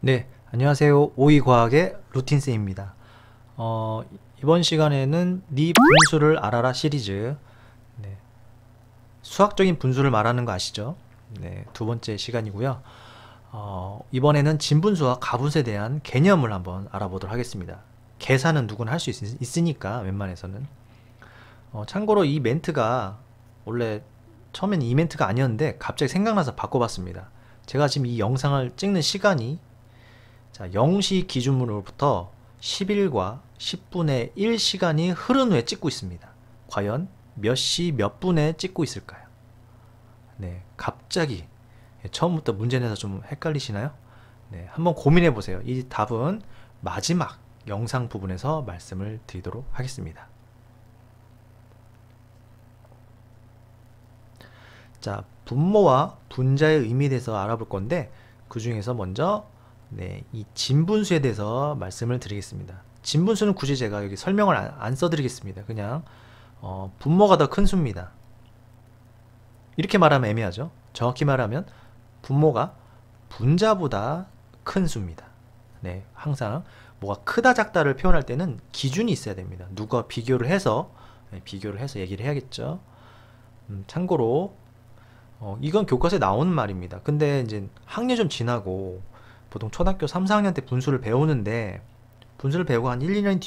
네, 안녕하세요. 오이과학의 루틴쌤입니다. 이번 시간에는 네 분수를 알아라 시리즈, 네, 수학적인 분수를 말하는 거 아시죠? 네, 두 번째 시간이고요. 이번에는 진분수와 가분수에 대한 개념을 한번 알아보도록 하겠습니다. 계산은 누구나 할 수 있으니까 웬만해서는. 참고로 이 멘트가 원래 처음에는 이 멘트가 아니었는데 갑자기 생각나서 바꿔봤습니다. 제가 지금 이 영상을 찍는 시간이, 자, 0시 기준으로부터 10일과 10분의 1시간이 흐른 후에 찍고 있습니다. 과연 몇 시 몇 분에 찍고 있을까요? 네, 갑자기 처음부터 문제 내서 좀 헷갈리시나요? 네, 한번 고민해 보세요. 이 답은 마지막 영상 부분에서 말씀을 드리도록 하겠습니다. 자, 분모와 분자의 의미에 대해서 알아볼 건데, 그 중에서 먼저 이 진분수에 대해서 말씀을 드리겠습니다. 진분수는 굳이 제가 여기 설명을 안 써드리겠습니다. 그냥 분모가 더 큰 수입니다. 이렇게 말하면 애매하죠. 정확히 말하면 분모가 분자보다 큰 수입니다. 네, 항상 뭐가 크다 작다를 표현할 때는 기준이 있어야 됩니다. 누가 비교를 해서 얘기를 해야겠죠. 참고로 이건 교과서에 나오는 말입니다. 근데 이제 학년 좀 지나고 보통 초등학교 3, 4학년 때 분수를 배우는데, 분수를 배우고 한 1, 2년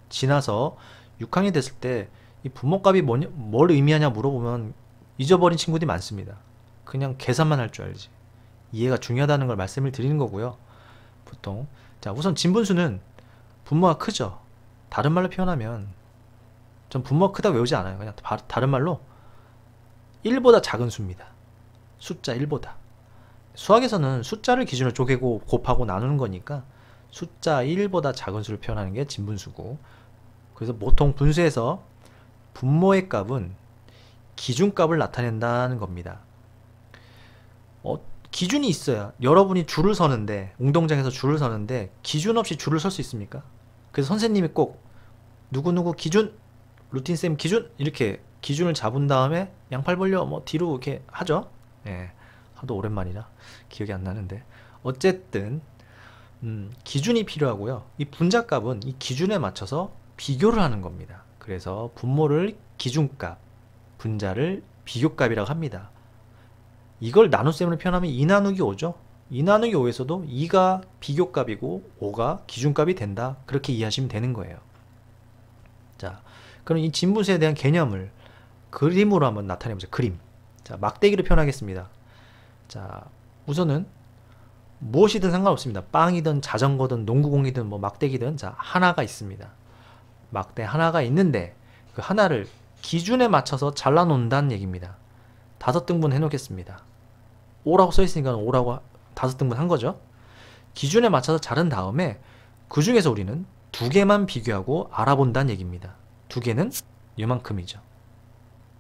지나서 6학년 됐을 때 이 분모값이 뭘 의미하냐 물어보면 잊어버린 친구들이 많습니다. 그냥 계산만 할 줄 알지. 이해가 중요하다는 걸 말씀을 드리는 거고요. 보통 자, 우선 진분수는 분모가 크죠. 다른 말로 표현하면, 전 분모가 크다고 외우지 않아요. 그냥 다른 말로 1보다 작은 수입니다. 숫자 1보다. 수학에서는 숫자를 기준으로 쪼개고 곱하고 나누는 거니까 숫자 1보다 작은 수를 표현하는 게 진분수고, 그래서 보통 분수에서 분모의 값은 기준값을 나타낸다는 겁니다. 기준이 있어야, 여러분이 줄을 서는데, 운동장에서 줄을 서는데 기준 없이 줄을 설 수 있습니까? 그래서 선생님이 꼭 누구누구 기준, 루틴쌤 기준, 이렇게 기준을 잡은 다음에 양팔 벌려 뭐 뒤로 이렇게 하죠. 예, 하도 오랜만이라 기억이 안 나는데, 어쨌든 기준이 필요하고요. 이 분자값은 이 기준에 맞춰서 비교를 하는 겁니다. 그래서 분모를 기준값, 분자를 비교값이라고 합니다. 이걸 나눗셈으로 표현하면 2 나누기 5죠. 2 나누기 5에서도 2가 비교값이고 5가 기준값이 된다. 그렇게 이해하시면 되는 거예요. 자, 그럼 이 진분수에 대한 개념을 그림으로 한번 나타내보자. 그림. 자, 막대기로 표현하겠습니다. 자, 우선은 무엇이든 상관없습니다. 빵이든 자전거든 농구공이든 뭐 막대기든, 자, 하나가 있습니다. 막대 하나가 있는데 그 하나를 기준에 맞춰서 잘라놓는다는 얘기입니다. 5등분 해놓겠습니다. 5라고 써있으니까 5라고 5등분 한 거죠. 기준에 맞춰서 자른 다음에 그 중에서 우리는 2개만 비교하고 알아본다는 얘기입니다. 2개는 이만큼이죠.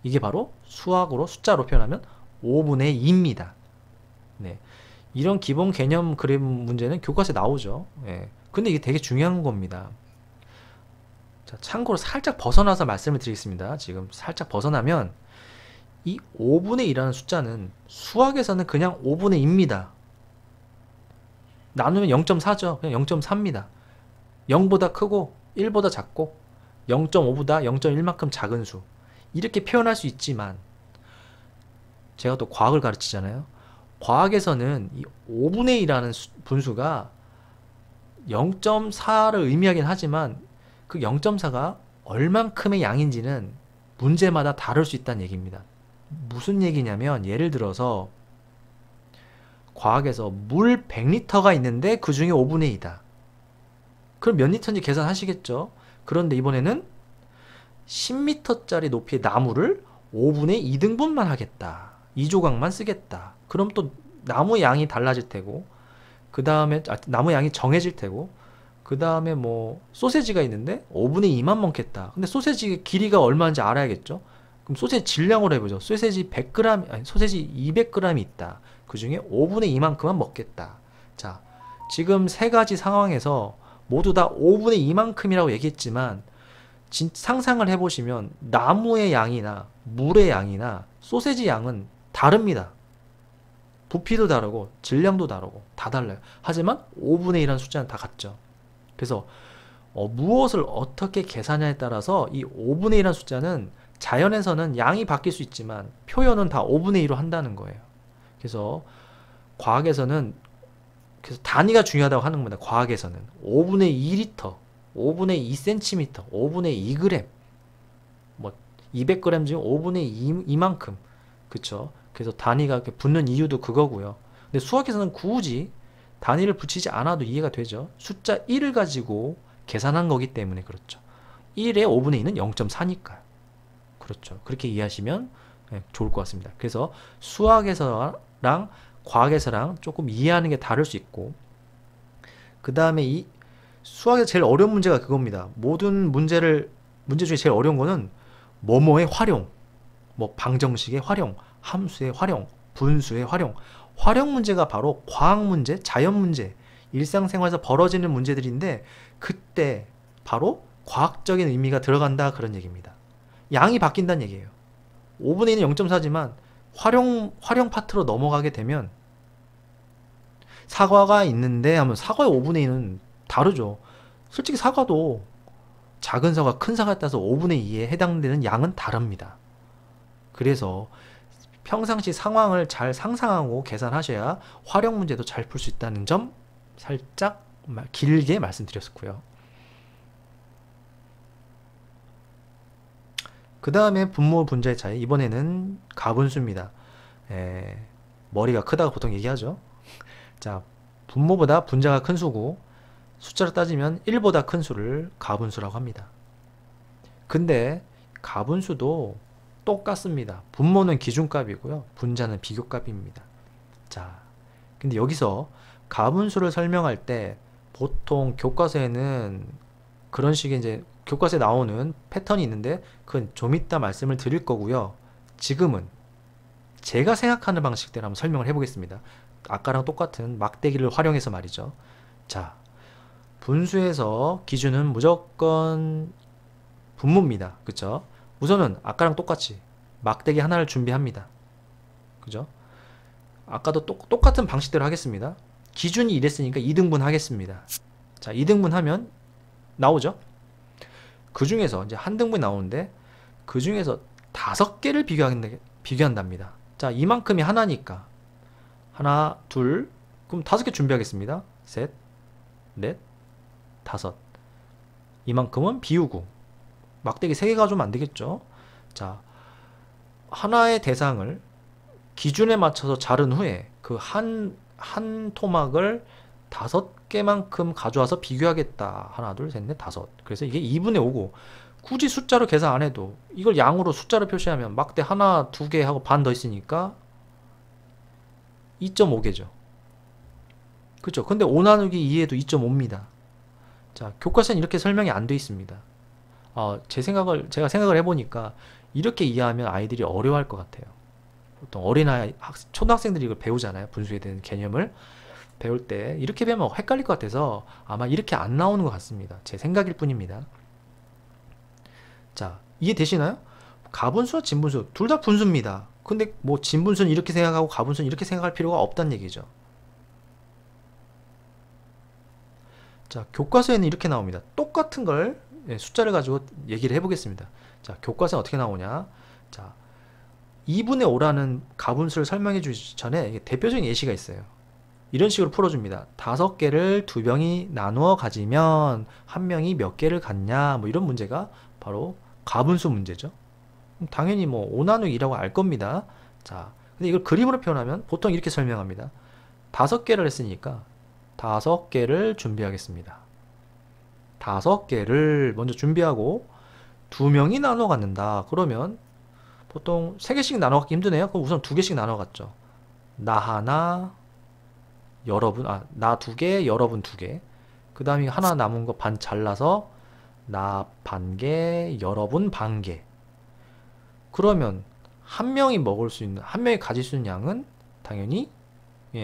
이게 바로 수학으로 숫자로 표현하면 5분의 2입니다. 네, 이런 기본 개념 그림 문제는 교과서에 나오죠. 네. 근데 이게 되게 중요한 겁니다. 자, 참고로 살짝 벗어나서 말씀을 드리겠습니다. 지금 살짝 벗어나면 이 5분의 2라는 숫자는 수학에서는 그냥 5분의 2입니다. 나누면 0.4죠. 그냥 0.4입니다. 0보다 크고 1보다 작고 0.5보다 0.1만큼 작은 수, 이렇게 표현할 수 있지만, 제가 또 과학을 가르치잖아요. 과학에서는 이 5분의 2라는 분수가 0.4를 의미하긴 하지만 그 0.4가 얼만큼의 양인지는 문제마다 다를 수 있다는 얘기입니다. 무슨 얘기냐면, 예를 들어서 과학에서 물 100리터가 있는데 그 중에 5분의 2다. 그럼 몇 리터인지 계산하시겠죠? 그런데 이번에는 10m짜리 높이의 나무를 5분의 2등분만 하겠다. 2조각만 쓰겠다. 그럼 또 나무 양이 달라질 테고, 그 다음에 나무 양이 정해질 테고, 그 다음에 뭐 소세지가 있는데 5분의 2만 먹겠다. 근데 소세지 길이가 얼마인지 알아야겠죠? 그럼 소세지 질량으로 해보죠. 소세지 100g, 아니 소세지 200g이 있다. 그 중에 5분의 2만큼만 먹겠다. 자, 지금 세 가지 상황에서 모두 다 5분의 2만큼이라고 얘기했지만, 상상을 해보시면 나무의 양이나 물의 양이나 소세지 양은 다릅니다. 부피도 다르고 질량도 다르고 다 달라요. 하지만 5분의 1이라는 숫자는 다 같죠. 그래서 무엇을 어떻게 계산하냐에 따라서 이 5분의 1이라는 숫자는 자연에서는 양이 바뀔 수 있지만 표현은 다 5분의 1로 한다는 거예요. 그래서 과학에서는 그래서 단위가 중요하다고 하는 겁니다. 과학에서는 5분의 2리터, 5분의 2cm, 5분의 2g, 뭐 200g 중 5분의 2만큼, 그쵸? 그래서 단위가 이렇게 붙는 이유도 그거고요. 근데 수학에서는 굳이 단위를 붙이지 않아도 이해가 되죠. 숫자 1을 가지고 계산한 거기 때문에 그렇죠. 1의 5분의 2는 0.4니까요. 그렇죠. 그렇게 이해하시면 좋을 것 같습니다. 그래서 수학에서랑 과학에서랑 조금 이해하는 게 다를 수 있고, 그 다음에 이 수학에서 제일 어려운 문제가 그겁니다. 모든 문제 중에 제일 어려운 거는 뭐뭐의 활용, 뭐 방정식의 활용, 함수의 활용, 분수의 활용 문제가 바로 과학 문제, 자연 문제, 일상생활에서 벌어지는 문제들인데 그때 바로 과학적인 의미가 들어간다 그런 얘기입니다. 양이 바뀐다는 얘기예요. 5분의 1은 0.4지만 활용 파트로 넘어가게 되면 사과가 있는데 하면 사과의 5분의 1은 다르죠. 솔직히 사과도 작은 사과, 큰 사과에 따라서 5분의 2에 해당되는 양은 다릅니다. 그래서 평상시 상황을 잘 상상하고 계산하셔야 활용 문제도 잘 풀 수 있다는 점 살짝 길게 말씀드렸고요. 그 다음에 분모 분자의 차이, 이번에는 가분수입니다. 머리가 크다고 보통 얘기하죠. 자, 분모보다 분자가 큰 수고 숫자로 따지면 1보다 큰 수를 가분수라고 합니다. 근데 가분수도 똑같습니다. 분모는 기준값이고요. 분자는 비교값입니다. 자, 근데 여기서 가분수를 설명할 때 보통 교과서에는 그런 식의 이제 교과서에 나오는 패턴이 있는데 그건 좀 이따 말씀을 드릴 거고요. 지금은 제가 생각하는 방식대로 한번 설명을 해보겠습니다. 아까랑 똑같은 막대기를 활용해서 말이죠. 자, 분수에서 기준은 무조건 분모입니다. 그쵸? 우선은 아까랑 똑같이 막대기 하나를 준비합니다. 그죠? 아까도 똑같은 방식대로 하겠습니다. 기준이 이랬으니까 2등분 하겠습니다. 자, 2등분 하면 나오죠? 그 중에서 이제 한 등분이 나오는데 그 중에서 5개를 비교한답니다. 자, 이만큼이 하나니까 하나, 둘, 그럼 5개 준비하겠습니다. 셋, 넷, 5. 이만큼은 비우고 막대기 3개 가져오면 안 되겠죠? 자, 하나의 대상을 기준에 맞춰서 자른 후에 그 한 토막을 5개만큼 가져와서 비교하겠다. 하나, 둘, 셋, 넷, 5. 그래서 이게 2분의 5고 굳이 숫자로 계산 안 해도 이걸 양으로 숫자로 표시하면 막대 하나, 2개 하고 반 더 있으니까 2.5개죠. 그렇죠? 근데 5 나누기 2에도 2.5입니다. 자, 교과서는 이렇게 설명이 안 돼 있습니다. 제가 생각을 해보니까 이렇게 이해하면 아이들이 어려워할 것 같아요. 보통 어린아이, 초등학생들이 이걸 배우잖아요. 분수에 대한 개념을 배울 때 이렇게 배우면 헷갈릴 것 같아서 아마 이렇게 안 나오는 것 같습니다. 제 생각일 뿐입니다. 자, 이해되시나요? 가분수와 진분수 둘 다 분수입니다. 근데 뭐 진분수는 이렇게 생각하고 가분수는 이렇게 생각할 필요가 없다는 얘기죠. 자, 교과서에는 이렇게 나옵니다. 똑같은 걸 숫자를 가지고 얘기를 해보겠습니다. 자, 교과서는 어떻게 나오냐? 자, 2분의 5라는 가분수를 설명해 주기 전에 대표적인 예시가 있어요. 이런 식으로 풀어줍니다. 5개를 2명이 나누어 가지면 한 명이 몇 개를 갖냐? 뭐 이런 문제가 바로 가분수 문제죠. 당연히 뭐 5 나누기 2라고 알 겁니다. 자, 근데 이걸 그림으로 표현하면 보통 이렇게 설명합니다. 5개를 했으니까 5개를 준비하겠습니다. 5개를 먼저 준비하고 2명이 나눠 갖는다. 그러면 보통 3개씩 나눠 갖기 힘드네요. 그럼 우선 2개씩 나눠 갖죠. 나 하나, 여러분, 나 2개, 여러분 2개. 그 다음에 하나 남은 거 반 잘라서 나 반 개, 여러분 반 개. 그러면 한 명이 가질 수 있는 양은 당연히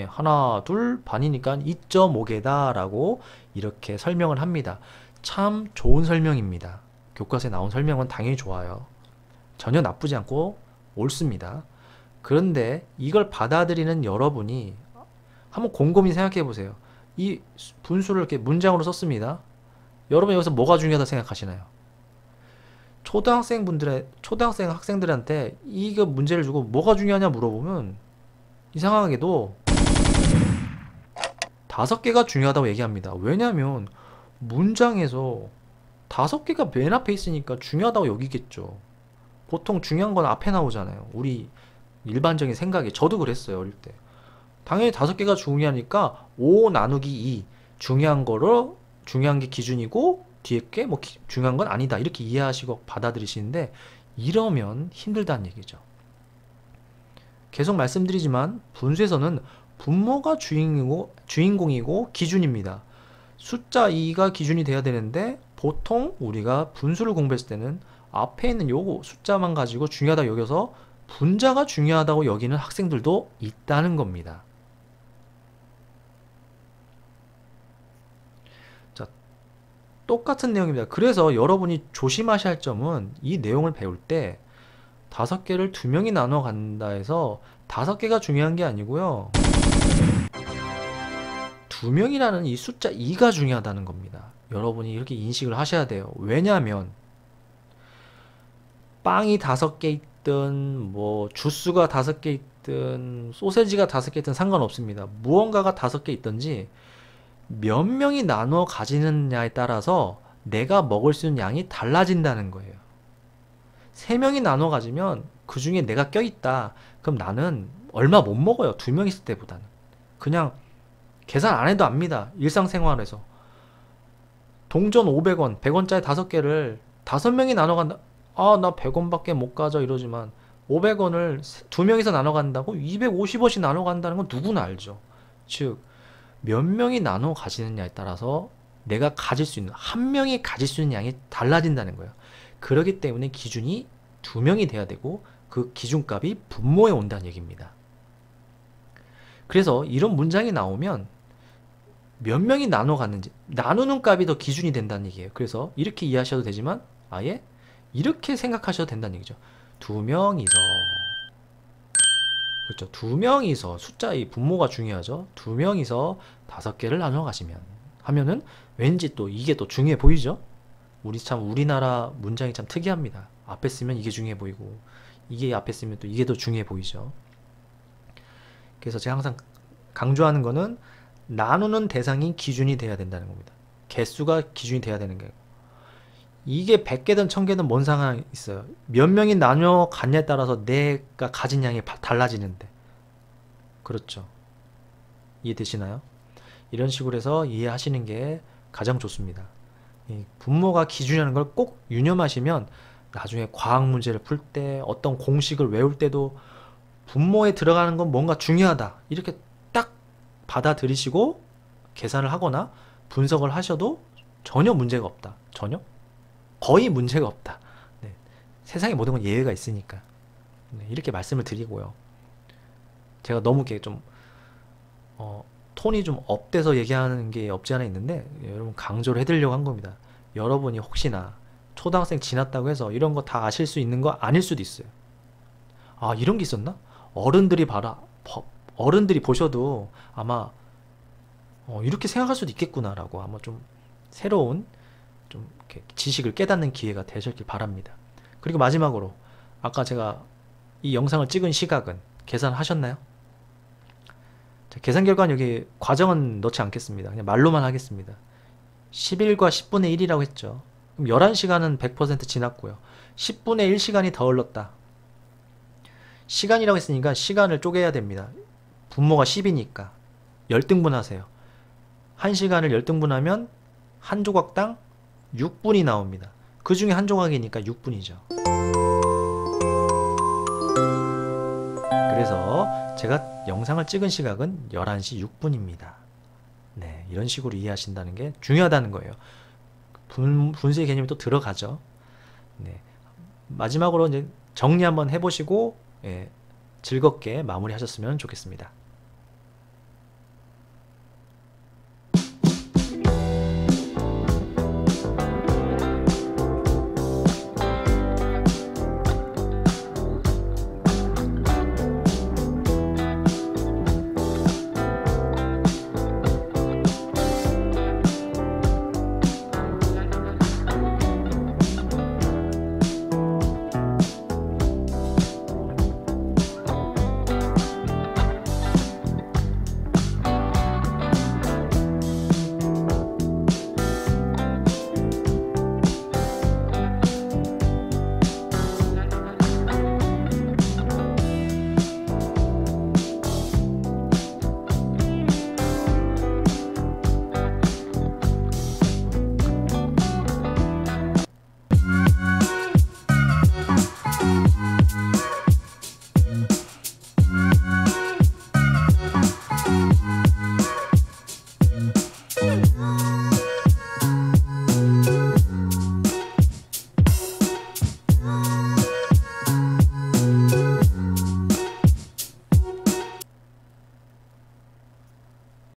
하나, 둘, 반이니까 2.5개다 라고 이렇게 설명을 합니다. 참 좋은 설명입니다. 교과서에 나온 설명은 당연히 좋아요. 전혀 나쁘지 않고 옳습니다. 그런데 이걸 받아들이는 여러분이 한번 곰곰이 생각해 보세요. 이 분수를 이렇게 문장으로 썼습니다. 여러분 여기서 뭐가 중요하다 생각하시나요? 초등학생 학생들한테 이거 문제를 주고 뭐가 중요하냐 물어보면 이상하게도 5개가 중요하다고 얘기합니다. 왜냐면 문장에서 5개가 맨 앞에 있으니까 중요하다고 여기겠죠. 보통 중요한 건 앞에 나오잖아요. 우리 일반적인 생각에. 저도 그랬어요, 어릴 때. 당연히 5개가 중요하니까 5 나누기 2 중요한 게 기준이고 뒤에 게 뭐 중요한 건 아니다 이렇게 이해하시고 받아들이시는데, 이러면 힘들다는 얘기죠. 계속 말씀드리지만 분수에서는 분모가 주인공이고 기준입니다. 숫자 2가 기준이 돼야 되는데 보통 우리가 분수를 공부했을 때는 앞에 있는 요거 숫자만 가지고 중요하다 여겨서 분자가 중요하다고 여기는 학생들도 있다는 겁니다. 자, 똑같은 내용입니다. 그래서 여러분이 조심하셔야 할 점은 이 내용을 배울 때 5개를 2명이 나눠 간다 해서 5개가 중요한 게 아니고요. 2명이라는 이 숫자 2가 중요하다는 겁니다. 여러분이 이렇게 인식을 하셔야 돼요. 왜냐하면 빵이 5개 있든 뭐 주스가 5개 있든 소세지가 5개 있든 상관없습니다. 무언가가 5개 있든지 몇 명이 나눠 가지느냐에 따라서 내가 먹을 수 있는 양이 달라진다는 거예요. 3명이 나눠 가지면 그 중에 내가 껴있다. 그럼 나는 얼마 못 먹어요. 2명 있을 때보다는. 그냥 계산 안 해도 압니다. 일상생활에서. 동전 500원, 100원짜리 5개를 5명이 나눠 간다. 아, 나 100원밖에 못 가져 이러지만 500원을 2명이서 나눠 간다고 250원씩 나눠 간다는 건 누구나 알죠. 즉, 몇 명이 나눠 가지느냐에 따라서 내가 가질 수 있는, 한 명이 가질 수 있는 양이 달라진다는 거예요. 그렇기 때문에 기준이 2명이 돼야 되고 그 기준값이 분모에 온다는 얘기입니다. 그래서 이런 문장이 나오면 몇 명이 나눠 갔는지 나누는 값이 더 기준이 된다는 얘기예요. 그래서 이렇게 이해하셔도 되지만 아예 이렇게 생각하셔도 된다는 얘기죠. 2명이서, 그렇죠. 2명이서 숫자 이 분모가 중요하죠. 2명이서 5개를 나눠 가시면 하면은 왠지 또 이게 또 중요해 보이죠. 우리나라 문장이 참 특이합니다. 앞에 쓰면 이게 중요해 보이고 이게 앞에 쓰면 또 이게 더 중요해 보이죠. 그래서 제가 항상 강조하는 거는 나누는 대상이 기준이 돼야 된다는 겁니다. 개수가 기준이 돼야 되는 거예요. 이게 100개든 1000개든 뭔 상관이 있어요. 몇 명이 나눠 갔냐에 따라서 내가 가진 양이 달라지는데. 그렇죠. 이해되시나요? 이런 식으로 해서 이해하시는 게 가장 좋습니다. 이 분모가 기준이라는 걸 꼭 유념하시면 나중에 과학 문제를 풀 때 어떤 공식을 외울 때도 분모에 들어가는 건 뭔가 중요하다 이렇게 딱 받아들이시고 계산을 하거나 분석을 하셔도 전혀 문제가 없다. 전혀? 거의 문제가 없다. 네. 세상에 모든 건 예외가 있으니까. 네. 이렇게 말씀을 드리고요. 제가 너무 이렇게 좀 톤이 좀 업돼서 얘기하는 게 없지 않아 있는데 여러분 강조를 해드리려고 한 겁니다. 여러분이 혹시나 초등학생 지났다고 해서 이런 거 다 아실 수 있는 거 아닐 수도 있어요. 아, 이런 게 있었나? 어른들이 보셔도 아마 이렇게 생각할 수도 있겠구나 라고 아마 좀 새로운 좀 이렇게 지식을 깨닫는 기회가 되셨길 바랍니다. 그리고 마지막으로 아까 제가 이 영상을 찍은 시각은 계산하셨나요? 자, 계산 결과는 여기 과정은 넣지 않겠습니다. 그냥 말로만 하겠습니다. 11과 10분의 1이라고 했죠. 그럼 11시간은 100% 지났고요. 10분의 1시간이 더 흘렀다. 시간이라고 했으니까 시간을 쪼개야 됩니다. 분모가 10이니까 열등분 하세요. 1시간을 열등분하면 한 조각당 6분이 나옵니다. 그 중에 한 조각이니까 6분이죠. 그래서 제가 영상을 찍은 시각은 11시 6분입니다. 네, 이런 식으로 이해하신다는 게 중요하다는 거예요. 분수의 개념이 또 들어가죠. 네, 마지막으로 이제 정리 한번 해보시고 즐겁게 마무리하셨으면 좋겠습니다.